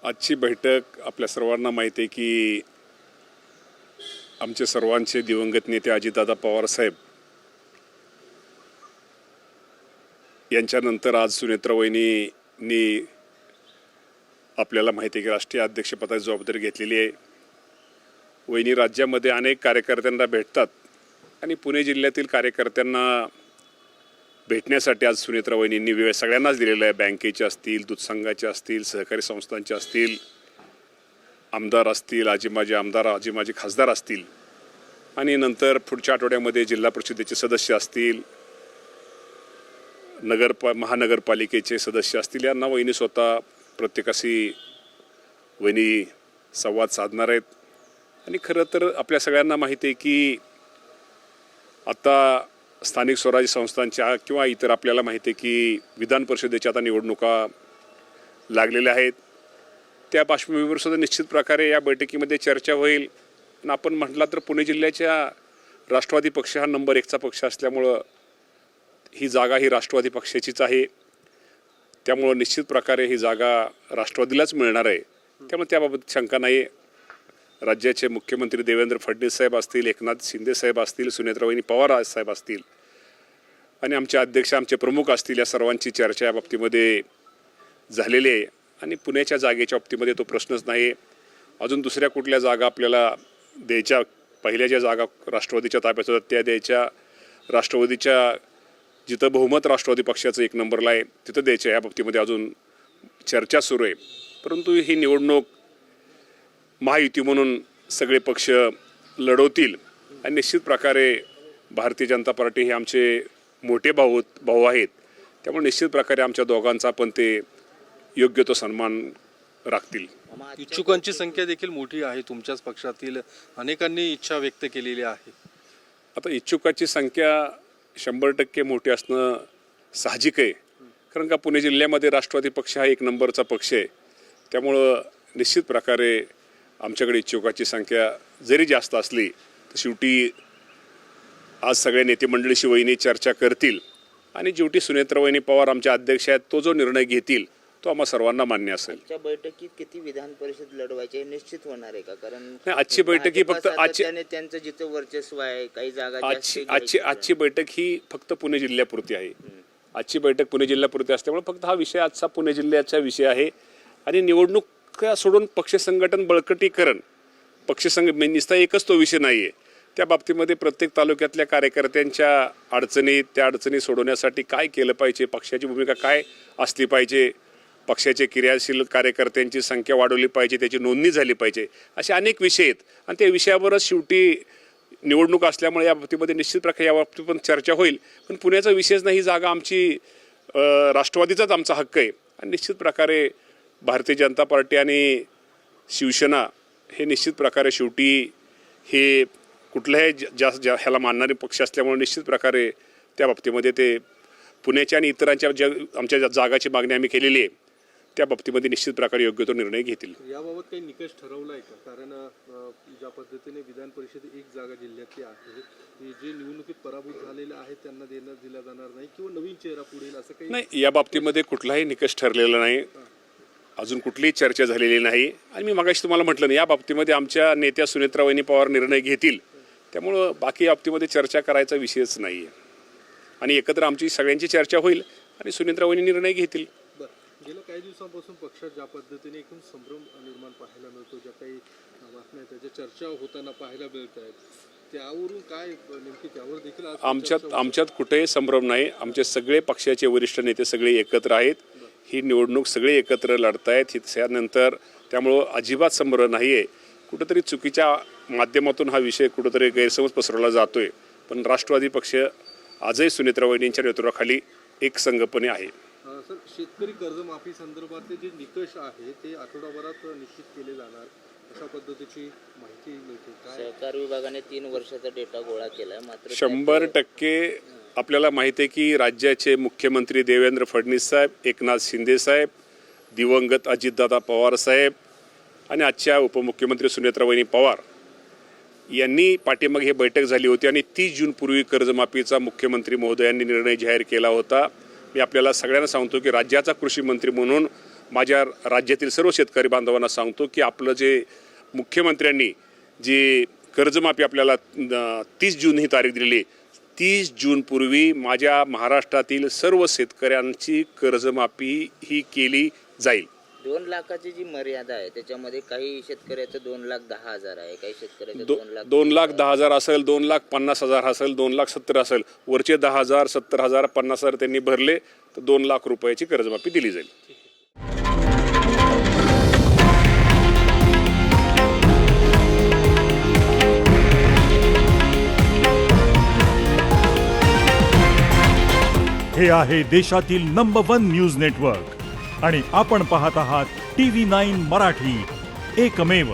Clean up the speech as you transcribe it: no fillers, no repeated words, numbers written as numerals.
आजची बैठक आपल्या सर्वांना माहिती आहे की आमचे सर्वांचे दिवंगत नेते अजितदादा पवार साहेब यांच्यानंतर आज सुनेत्रा वहिनींनी आपल्याला माहिती आहे की राष्ट्रीय अध्यक्षपदाची जबाबदारी घेतलेली आहे। वहिनी राज्यामध्ये अनेक कार्यकर्त्यांना भेटतात आणि पुणे जिल्ह्यातील कार्यकर्त्यांना भेटण्यासाठी आज सुनेत्रा वहिनींनी वेळ सगळ्यांनाच दिलेला आहे। बँकेचे असतील, दूध संघाचे असतील, सहकारी संस्थांचे असतील, आमदार असतील, आजी माजी खासदार असतील आणि नंतर पुढच्या आठवड्यामध्ये जिल्हा परिषदेचे सदस्य असतील, महानगरपालिकेचे सदस्य असतील, यांना वहिनी स्वतः प्रत्येकाशी वहिनी संवाद साधणार आहेत। आणि खरं तर आपल्या सगळ्यांना माहिती आहे की आता स्थानिक स्वराज्य संस्थांच्या किंवा इतर आपल्याला माहिती आहे की विधान परिषदेच्या आता निवडणुका लागलेल्या आहेत। त्या पार्श्वभूमीवर सुद्धा निश्चित प्रकारे या बैठकीमध्ये चर्चा होईल। आणि आपण म्हटलं तर पुणे जिल्ह्याच्या राष्ट्रवादी पक्ष हा नंबर 1चा पक्ष असल्यामुळं ही जागा ही राष्ट्रवादी पक्षाचीच आहे। त्यामुळं निश्चित प्रकारे ही जागा राष्ट्रवादीलाच मिळणार आहे। त्यामुळे त्याबाबत शंका नाही। राज्याचे मुख्यमंत्री देवेंद्र फडणवीस साहेब असतील, एकनाथ शिंदे साहेब असतील, सुनेत्रा वहिनी पवार साहेब असतील आणि आमचे अध्यक्ष, आमचे प्रमुख असतील, या सर्वांची चर्चा या बाबतीमध्ये झालेली आहे। आणि पुण्याच्या जागेच्या बाबतीमध्ये तो प्रश्नच नाही। अजून दुसऱ्या कुठल्या जागा आपल्याला द्यायच्या, पहिल्या ज्या जागा राष्ट्रवादीच्या ताब्यात होत्या त्या द्यायच्या, राष्ट्रवादीच्या जिथं बहुमत राष्ट्रवादी पक्षाचं 1 नंबरला आहे तिथं द्यायच्या, या बाबतीमध्ये अजून चर्चा सुरू आहे। परंतु ही निवडणूक महायुती म्हणून सगळे पक्ष लढवतील आणि निश्चित प्रकारे भारतीय जनता पार्टी हे आमचे मोठे भाऊ आहेत। त्यामुळे निश्चित प्रकारे आमच्या दोघांचा पण ते योग्य तो सन्मान राखतील। इच्छुकांची संख्या देखील मोठी आहे, तुमच्याच पक्षातील अनेकांनी इच्छा व्यक्त केलेली आहे। आता इच्छुकाची संख्या 100% मोठी असणं साहजिक आहे, कारण का पुणे जिल्ह्यामध्ये राष्ट्रवादी पक्ष हा 1 नंबरचा पक्ष आहे। त्यामुळं निश्चित प्रकारे आमच्याकडे इच्छुकाची संख्या जरी जास्त असली तर शेवटी आज सगळे नेते मंडळीशी वहिनी चर्चा करतील आणि शेवटी सुनेत्रा वहिनी पवार आमच्या अध्यक्ष आहेत, तो जो निर्णय घेतील तो आम्हा सर्वांना मान्य असेल। आजच्या बैठकीत किती विधान परिषद लढवायचे निश्चित होणार आहे का? कारण आजची बैठक ही फक्त त्यांचं जिथं वर्चस्व आहे, काही जागा आजची बैठक ही फक्त पुणे जिल्ह्यापुरती आहे। आजची बैठक पुणे जिल्ह्यापुरती असल्यामुळे फक्त हा विषय आजचा पुणे जिल्ह्याचा विषय आहे। आणि निवडणूक सोडून पक्ष संघटन बळकटीकरण, निस्ता एकच तो विषय नाही आहे। त्या बाबतीमध्ये प्रत्येक तालुक्यातल्या कार्यकर्त्यांच्या अडचणी, त्या अडचणी सोडवण्यासाठी काय केलं पाहिजे, पक्षाची भूमिका काय असली पाहिजे, पक्षाचे क्रियाशील कार्यकर्त्यांची संख्या वाढवली पाहिजे, त्याची नोंदणी झाली पाहिजे, असे अनेक विषय आहेत। आणि त्या विषयावरच शेवटी निवडणूक असल्यामुळे या बाबतीमध्ये निश्चित प्रकारे या बाबतीत पण चर्चा होईल। पण पुण्याचा विषयच नाही, ही जागा आमची राष्ट्रवादीचाच आमचा हक्क आहे। आणि निश्चित प्रकारे भारतीय जनता पार्टी आणि शिवसेना हे निश्चित प्रकारे शेवटी हे कुठल्याही ह्याला मानणारे पक्ष असल्यामुळे निश्चित प्रकारे त्या बाबतीमध्ये ते पुण्याच्या आणि इतरांच्या आमच्या जागाची मागणी आम्ही केलेली आहे त्या बाबतीमध्ये निश्चित प्रकारे योग्य तो निर्णय घेतील। याबाबत काही निकष ठरवला आहे का? कारण ज्या पद्धतीने विधान परिषद 1 जागा जिल्ह्यातली आहे, जे निवडणुकीत पराभूत झालेले आहेत त्यांना दिला जाणार नाही किंवा नवीन चेहरा पुढील असं काही नाही। या बाबतीमध्ये कुठलाही निकष ठरलेला नाही, अजून कुठलीही चर्चा झालेली नाही। आणि मी मगाशी तुम्हाला म्हटलं ना, या बाबतीमध्ये आमच्या नेत्या सुनेत्रा वहिनी पवार निर्णय घेतील, त्यामुळं बाकी या बाबतीमध्ये चर्चा करायचा विषयच नाही आहे। आणि एकत्र आमची सगळ्यांची चर्चा होईल आणि सुनेत्रा वहिनी निर्णय घेतील। गेल्या काही दिवसांपासून पक्षात ज्या पद्धतीने एकूण संभ्रम निर्माण पाहायला मिळतो, ज्या काही बातम्या त्याच्या चर्चा होताना पाहायला मिळत आहेत, त्यावरून काय नेमकी त्यावर देखील आमच्यात कुठेही संभ्रम नाही। आमचे सगळे पक्षाचे वरिष्ठ नेते सगळे एकत्र आहेत, ही निवडणूक सगळे एकत्र लढतायत त्यानंतर, त्यामुळं अजिबात संभ्रम नाही आहे। कुठंतरी चुकीच्या माध्यमातून हा विषय कुठंतरी गैरसमज पसरवला जातोय, पण राष्ट्रवादी पक्ष आजही सुनेत्रा वहिनींच्या नेतृत्वाखाली एक संघपणे आहे। सर, शेतकरी कर्जमाफी संदर्भातले जे निकष आहे ते आठवडाभरात निश्चित केले जाणार अशा पद्धतीची माहिती मिळते। सहकार विभागाने 3 वर्षाचा डेटा गोळा केला, मात्र 100% आपल्याला माहिती आहे की राज्याचे मुख्यमंत्री देवेंद्र फडणवीस साहेब, एकनाथ शिंदे साहेब, दिवंगत अजितदादा पवार साहेब आणि आजच्या उपमुख्यमंत्री सुनेत्रा वहिनी पवार यांनी पाठीमागे ही बैठक झाली होती आणि 30 जूनपूर्वी कर्जमाफीचा मुख्यमंत्री महोदयांनी निर्णय जाहीर केला होता। मी आपल्याला सगळ्यांना सांगतो की राज्याचा कृषी मंत्री म्हणून माझ्या राज्यातील सर्व शेतकरी बांधवांना सांगतो की आपलं जे मुख्यमंत्र्यांनी जे कर्जमाफी आपल्याला 30 जून ही तारीख दिलेली, 30 जूनपूर्वी माझ्या महाराष्ट्रातील सर्व शेतकऱ्यांची कर्जमाफी ही केली जाईल. 2 लाखाची जी मर्यादा आहे त्याच्यामध्ये काही शेतकऱ्याचं 2,10,000 आहे, काही शेतकऱ्याचं 2,10,000 असेल, 2,50,000 असेल, 2,70,000 असेल, वरचे 10,000, 70,000, 50,000 त्यांनी भरले तर 2 लाख रुपयाची कर्जमाफी दिली जाईल. हे आहे देशातील नंबर 1 न्यूज नेटवर्क आणि आपण पाहत आहात TV9 मराठी, एकमेव.